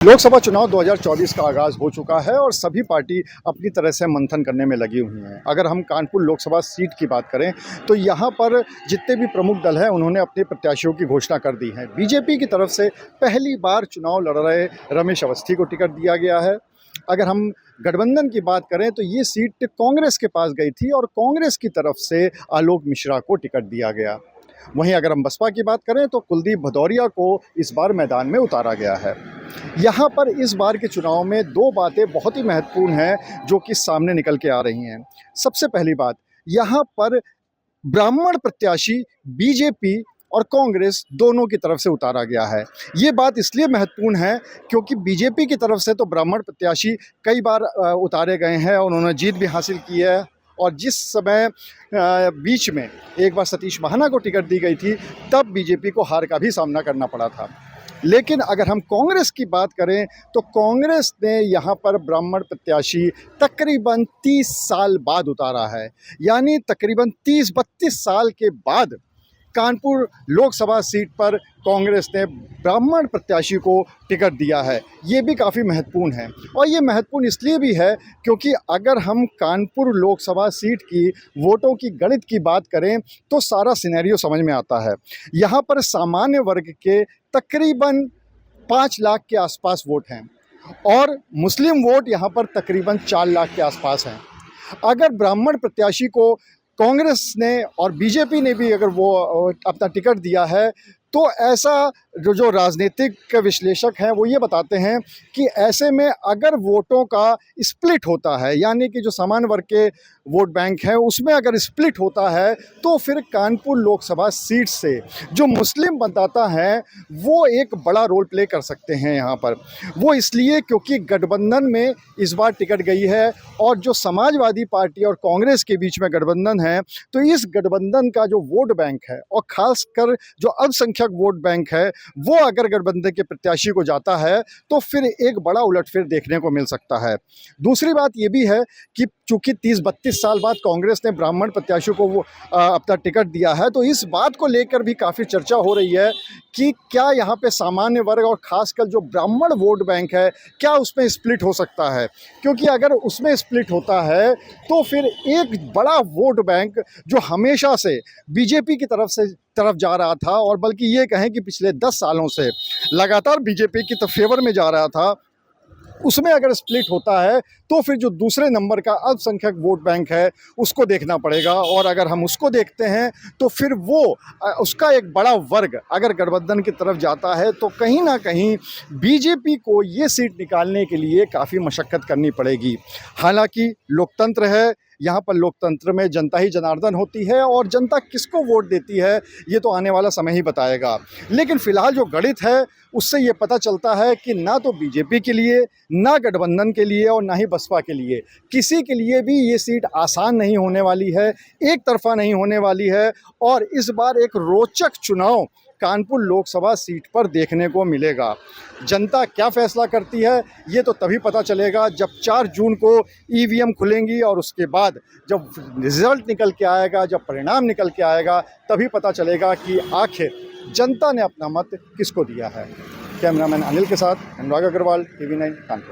लोकसभा चुनाव 2024 का आगाज़ हो चुका है और सभी पार्टी अपनी तरह से मंथन करने में लगी हुई हैं। अगर हम कानपुर लोकसभा सीट की बात करें तो यहाँ पर जितने भी प्रमुख दल हैं उन्होंने अपने प्रत्याशियों की घोषणा कर दी है। बीजेपी की तरफ से पहली बार चुनाव लड़ रहे रमेश अवस्थी को टिकट दिया गया है। अगर हम गठबंधन की बात करें तो ये सीट कांग्रेस के पास गई थी और कांग्रेस की तरफ से आलोक मिश्रा को टिकट दिया गया। वहीं अगर हम बसपा की बात करें तो कुलदीप भदौरिया को इस बार मैदान में उतारा गया है। यहाँ पर इस बार के चुनाव में दो बातें बहुत ही महत्वपूर्ण हैं जो कि सामने निकल के आ रही हैं। सबसे पहली बात, यहाँ पर ब्राह्मण प्रत्याशी बीजेपी और कांग्रेस दोनों की तरफ से उतारा गया है। ये बात इसलिए महत्वपूर्ण है क्योंकि बीजेपी की तरफ से तो ब्राह्मण प्रत्याशी कई बार उतारे गए हैं और उन्होंने जीत भी हासिल की है। और जिस समय बीच में एक बार सतीश महाना को टिकट दी गई थी तब बीजेपी को हार का भी सामना करना पड़ा था। लेकिन अगर हम कांग्रेस की बात करें तो कांग्रेस ने यहाँ पर ब्राह्मण प्रत्याशी तकरीबन 30 साल बाद उतारा है। यानी तकरीबन 30-32 साल के बाद कानपुर लोकसभा सीट पर कांग्रेस ने ब्राह्मण प्रत्याशी को टिकट दिया है। ये भी काफ़ी महत्वपूर्ण है और ये महत्वपूर्ण इसलिए भी है क्योंकि अगर हम कानपुर लोकसभा सीट की वोटों की गणित की बात करें तो सारा सिनेरियो समझ में आता है। यहाँ पर सामान्य वर्ग के तकरीबन 5 लाख के आसपास वोट हैं और मुस्लिम वोट यहाँ पर तकरीबन 4 लाख के आसपास हैं। अगर ब्राह्मण प्रत्याशी को कांग्रेस ने और बीजेपी ने भी अगर वो अपना टिकट दिया है तो ऐसा जो राजनीतिक विश्लेषक हैं वो ये बताते हैं कि ऐसे में अगर वोटों का स्प्लिट होता है, यानी कि जो सामान्य वर्ग के वोट बैंक हैं उसमें अगर स्प्लिट होता है तो फिर कानपुर लोकसभा सीट से जो मुस्लिम मतदाता हैं वो एक बड़ा रोल प्ले कर सकते हैं यहाँ पर। वो इसलिए क्योंकि गठबंधन में इस बार टिकट गई है और जो समाजवादी पार्टी और कांग्रेस के बीच में गठबंधन है तो इस गठबंधन का जो वोट बैंक है और ख़ासकर जो अल्पसंख्यक वोट बैंक है वो अगर गठबंधन के प्रत्याशी को जाता है तो फिर एक बड़ा उलटफेर देखने को मिल सकता है। दूसरी बात ये भी है कि चूँकि 30-32 साल बाद कांग्रेस ने ब्राह्मण प्रत्याशी को वो अपना टिकट दिया है तो इस बात को लेकर भी काफ़ी चर्चा हो रही है कि क्या यहाँ पे सामान्य वर्ग और ख़ासकर जो ब्राह्मण वोट बैंक है क्या उसमें स्प्लिट हो सकता है। क्योंकि अगर उसमें स्प्लिट होता है तो फिर एक बड़ा वोट बैंक जो हमेशा से बीजेपी की तरफ जा रहा था और बल्कि ये कहें कि पिछले 10 सालों से लगातार बीजेपी की फेवर में जा रहा था, उसमें अगर स्प्लिट होता है तो फिर जो दूसरे नंबर का अल्पसंख्यक वोट बैंक है उसको देखना पड़ेगा। और अगर हम उसको देखते हैं तो फिर वो उसका एक बड़ा वर्ग अगर गठबंधन की तरफ जाता है तो कहीं ना कहीं बीजेपी को ये सीट निकालने के लिए काफ़ी मशक्क़त करनी पड़ेगी। हालांकि लोकतंत्र है, यहाँ पर लोकतंत्र में जनता ही जनार्दन होती है और जनता किसको वोट देती है ये तो आने वाला समय ही बताएगा। लेकिन फ़िलहाल जो गणित है उससे ये पता चलता है कि ना तो बीजेपी के लिए, ना गठबंधन के लिए और ना ही बसपा के लिए, किसी के लिए भी ये सीट आसान नहीं होने वाली है, एक तरफा नहीं होने वाली है। और इस बार एक रोचक चुनाव कानपुर लोकसभा सीट पर देखने को मिलेगा। जनता क्या फैसला करती है ये तो तभी पता चलेगा जब 4 जून को ईवीएम खुलेंगी और उसके बाद जब रिज़ल्ट निकल के आएगा, जब परिणाम निकल के आएगा तभी पता चलेगा कि आखिर जनता ने अपना मत किसको दिया है। कैमरामैन अनिल के साथ अनुराग अग्रवाल, TV9 कानपुर।